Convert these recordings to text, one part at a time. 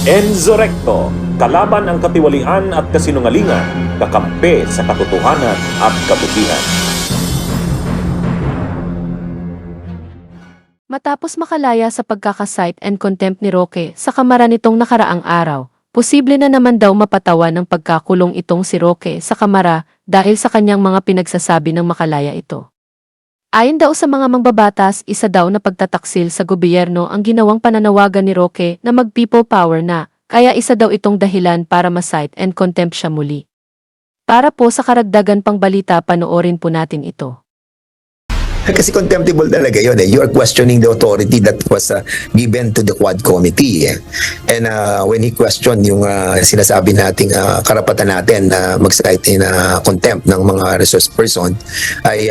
Enzo Recto, kalaban ang katiwalian at kasinungalingan, kakampi sa katotohanan at kabutihan. Matapos makalaya sa pagkakasight and contempt ni Roque sa kamara nitong nakaraang araw, posible na naman daw mapatawan ng pagkakulong itong si Roque sa kamara dahil sa kanyang mga pinagsasabi ng makalaya ito. Ayon daw sa mga mangbabatas, isa daw na pagtataksil sa gobyerno ang ginawang pananawagan ni Roque na mag-people power na, kaya isa daw itong dahilan para ma-cite and contempt siya muli. Para po sa karagdagan pang balita, panoorin po natin ito. Kasi contemptible talaga yun. You are questioning the authority that was given to the Quad Committee. And when he questioned yung sinasabi nating karapatan natin na mag-cite in contempt ng mga resource person, ay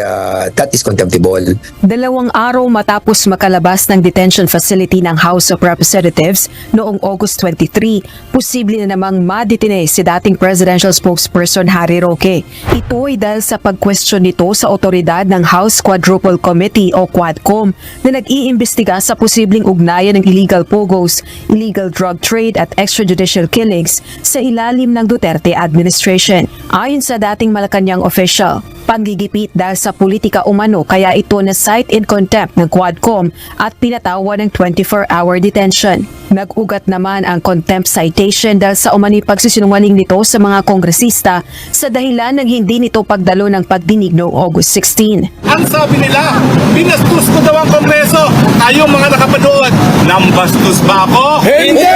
that is contemptible. 2 araw matapos makalabas ng detention facility ng House of Representatives noong August 23, posible na namang madetine si dating presidential spokesperson Harry Roque. Ito ay dahil sa pag-question nito sa otoridad ng House Quadruple Committee o Quadcom na nag-iimbestiga sa posibleng ugnayan ng illegal pogos, illegal drug trade at extrajudicial killings sa ilalim ng Duterte administration. Ayon sa dating Malacanang official, panggigipit dahil sa politika umano kaya ito na cite in contempt ng Quadcom at pinatawa ng 24-hour detention. Nag-ugat naman ang contempt citation dahil sa umano'y pagsisinungaling nito sa mga kongresista sa dahilan ng hindi nito pagdalo ng pagdinig noong August 16. Ang sabi nila, binastos ko daw ang Kongreso. Tayong mga nakapanood, nambastos ba ako? Hindi!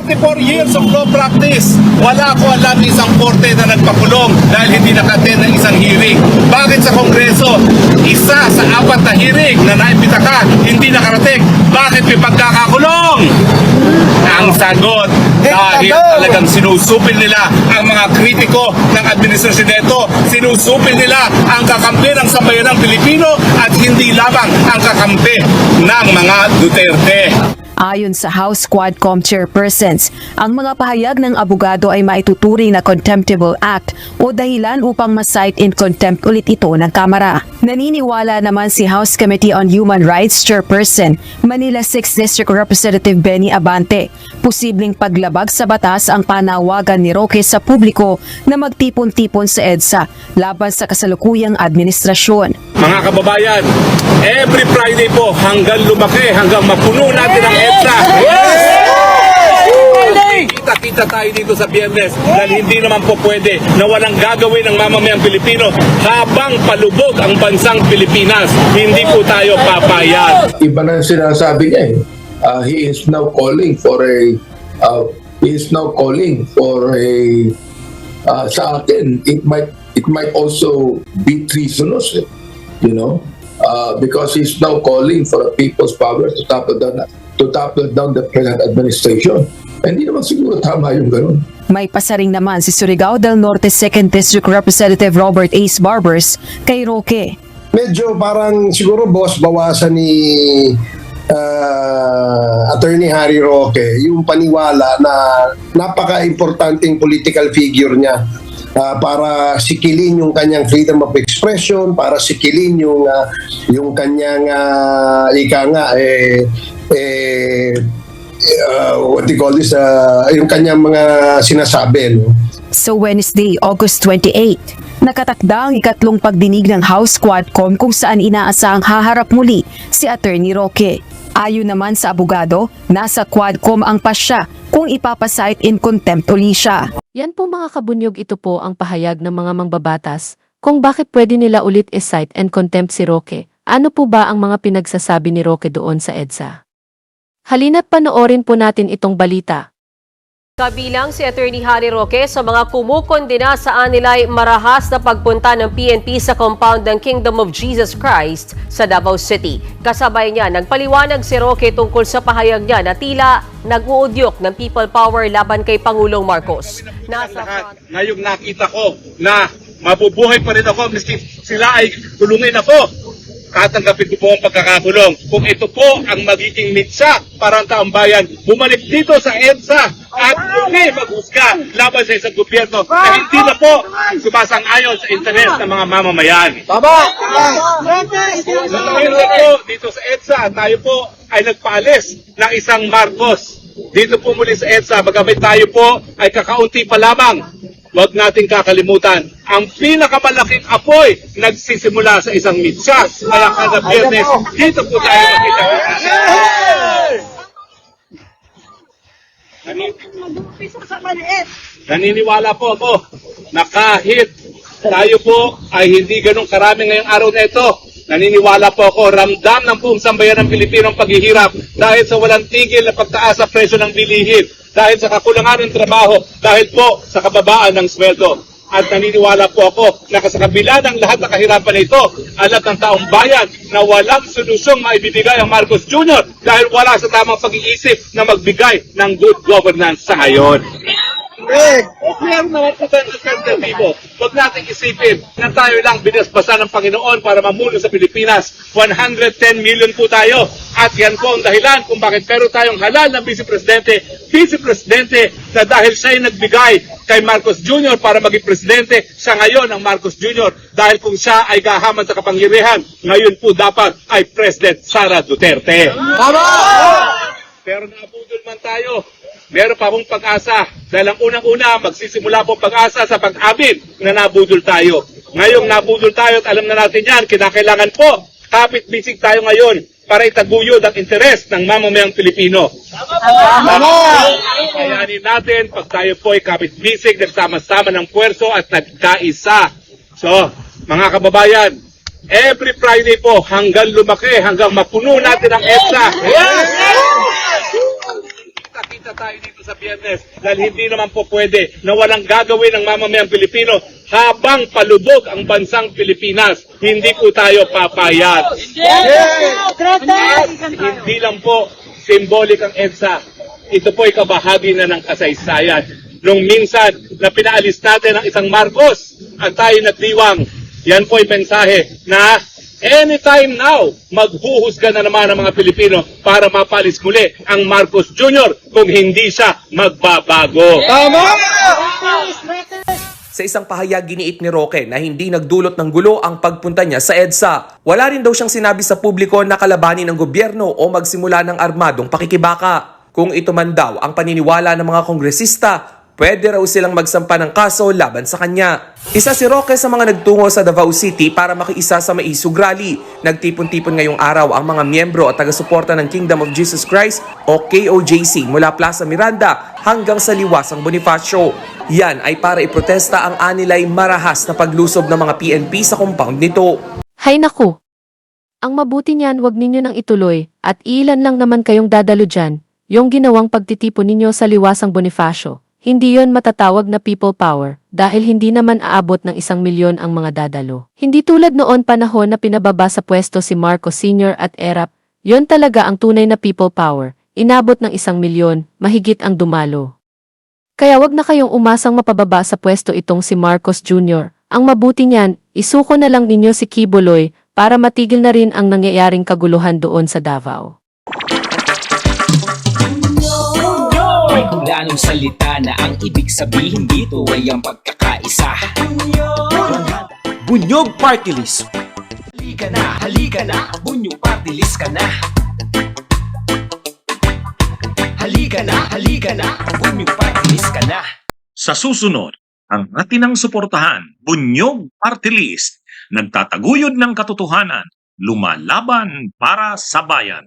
34 years of law practice. Wala ko alam isang korte na nagpakulong dahil hindi naka-attend ng isang hearing. Bakit sa Kongreso, isa sa 4 na hearing na naipita ka, hindi nakarating? Bakit may pagkakakulong? Ang sagot, dahil talagang sinusupil nila ang mga kritiko ng administrasyon nito, sinusupil nila ang kakampi ng sambayanang Pilipino at hindi lamang ang kakampi ng mga Duterte. Ayon sa House Quadcom chairpersons, ang mga pahayag ng abogado ay maituturing na contemptible act o dahilan upang ma-cite in contempt ulit ito ng Kamara. Naniniwala naman si House Committee on Human Rights chairperson Manila 6th District Representative Benny Abante, posibleng paglabag sa batas ang panawagan ni Roque sa publiko na magtipon-tipon sa EDSA laban sa kasalukuyang administrasyon. Mga kababayan, every Friday po hanggang lumaki, hanggang mapuno natin ang EDSA. Yes! Kita-kita tayo dito sa Biyernes dahil hindi naman po pwede na walang gagawin ng mamamayang Pilipino habang palubog ang bansang Pilipinas. Hindi po tayo papayag. Iba na sinasabi niya eh. He is now calling for sa akin it might also be treasonous, you know, because he's now calling for a people's power to topple down the present administration. Hindi naman siguro tama yung ganun. May pasaring naman si Surigao del Norte 2nd District Representative Robert Ace Barbers kay Roque. Medyo parang siguro bawasan ni Attorney Harry Roque yung paniwala na napaka-importanting political figure niya para sikilin yung kanyang freedom of expression, para sikilin yung kanyang what do you call this, yung kanyang mga sinasabi, no? So Wednesday, August 28, nakatakda ang ikatlong pagdinig ng House Quadcom kung saan inaasahang haharap muli si Attorney Roque. Ayon naman sa abogado, nasa Quadcom ang pasya kung ipapasite in contempt uli siya. Yan po mga kabunyog, ito po ang pahayag ng mga mangbabatas kung bakit pwede nila ulit i-cite and contempt si Roque. Ano po ba ang mga pinagsasabi ni Roque doon sa EDSA? Halina't panoorin po natin itong balita. Kabilang si Attorney Harry Roque sa mga kumukondena sa anilay marahas na pagpunta ng PNP sa compound ng Kingdom of Jesus Christ sa Davao City. Kasabay niya, nagpaliwanag si Roque tungkol sa pahayag niya na tila nag-uudyok ng people power laban kay Pangulong Marcos. Ngayong nakita ko na mabubuhay pa rin ako, miski sila ay tulungin ako. Tatanggapin ko po ang pagkakakulong. Kung ito po ang magiging mitsa para ang taong bayan, bumalik dito sa EDSA at muli maghusga laban sa isang gobyerno na hindi na po sumasang-ayon sa interes ng mga mamamayan. Tama! Ngayon po, dito sa EDSA, tayo po ay nagpaalis ng isang Marcos dito po muli sa EDSA, magamit tayo po ay kakaunti pa lamang. Huwag nating kakalimutan, ang pinakamalaking apoy nagsisimula sa isang mitsa. Kaya kada Biyernes, dito po tayo makita. Naniniwala po ako na kahit tayo po ay hindi ganun karami ngayong araw na ito, naniniwala po ako, ramdam ng buong sambayan ng Pilipino ang paghihirap dahil sa walang tigil na pagtaas sa presyo ng bilihin, dahil sa kakulangan ng trabaho, dahil po sa kababaan ng sweldo. At naniniwala po ako na sa kabila ng lahat ng kahirapan na ito, alam ng taong bayan na walang solusyong maibibigay ang Marcos Jr. dahil wala sa tamang pag-iisip na magbigay ng good governance sa ngayon. Meron naman po tayong alternatibo. Huwag natin isipin na tayo lang binasbasa ng Panginoon para mamuno sa Pilipinas. 110 million po tayo. At yan po ang dahilan kung bakit meron tayong halal na vice-presidente na dahil siya ay nagbigay kay Marcos Jr. para maging presidente, siya ngayon ang Marcos Jr. Dahil kung siya ay gahaman sa kapangyarihan, ngayon po dapat ay President Sara Duterte. Pero nabudol man tayo. Meron pa pong pag-asa dahil ang unang-una magsisimula pong pag-asa sa pag-amin na nabudol tayo. Ngayong nabudol tayo at alam na natin yan, kinakailangan po kapit-bisig tayo ngayon para itaguyod ang interes ng mamamayang Pilipino. Kayanin natin pag tayo po ay kapit-bisig, nagsama-sama ng puwerso at nagkaisa. So, mga kababayan, every Friday po hanggang lumaki, hanggang mapuno natin ang EDSA. Kita tayo dito sa Biyernes dahil hindi naman po pwede na walang gagawin ng mamamayang Pilipino habang palubog ang bansang Pilipinas. Hindi po tayo papayag. Hindi lang po symbolic ang EDSA. Ito po ay kabahagi na ng kasaysayan. Nung minsan na pinaalis natin ang isang Marcos at tayo nagdiwang, yan po ay mensahe na anytime now, maghuhusga na naman ang mga Pilipino para mapalis muli ang Marcos Jr. kung hindi siya magbabago. Sa isang pahayag giniit ni Roque na hindi nagdulot ng gulo ang pagpunta niya sa EDSA. Wala rin daw siyang sinabi sa publiko na kalabanin ng gobyerno o magsimula ng armadong pakikibaka. Kung ito man daw ang paniniwala ng mga kongresista, pwede raw silang magsampa ng kaso laban sa kanya. Isa si Roque sa mga nagtungo sa Davao City para makiisa sa Maisog Rally. Nagtipon-tipon ngayong araw ang mga miyembro at taga-suporta ng Kingdom of Jesus Christ o KOJC mula Plaza Miranda hanggang sa Liwasang Bonifacio. Yan ay para iprotesta ang anilay marahas na paglusob ng mga PNP sa compound nito. Hay naku! Ang mabuti niyan wag ninyo nang ituloy at ilan lang naman kayong dadalo dyan, yung ginawang pagtitipon ninyo sa Liwasang Bonifacio. Hindi yon matatawag na people power dahil hindi naman aabot ng 1 milyon ang mga dadalo. Hindi tulad noon panahon na pinababa sa pwesto si Marcos Sr. at ERAP, yon talaga ang tunay na people power. Inabot ng 1 milyon, mahigit ang dumalo. Kaya wag na kayong umasang mapababa sa pwesto itong si Marcos Jr. Ang mabuti niyan, isuko na lang ninyo si Kibuloy para matigil na rin ang nangyayaring kaguluhan doon sa Davao. May hulanong salita na ang ibig sabihin dito ay ang pagkakaisa. Bunyog Party List. Halika na, Bunyog Party List ka na. Halika na, Bunyog Party List ka na. Sa susunod, ang atinang suportahan, Bunyog Party List, nagtataguyod ng katotohanan, lumalaban para sa bayan.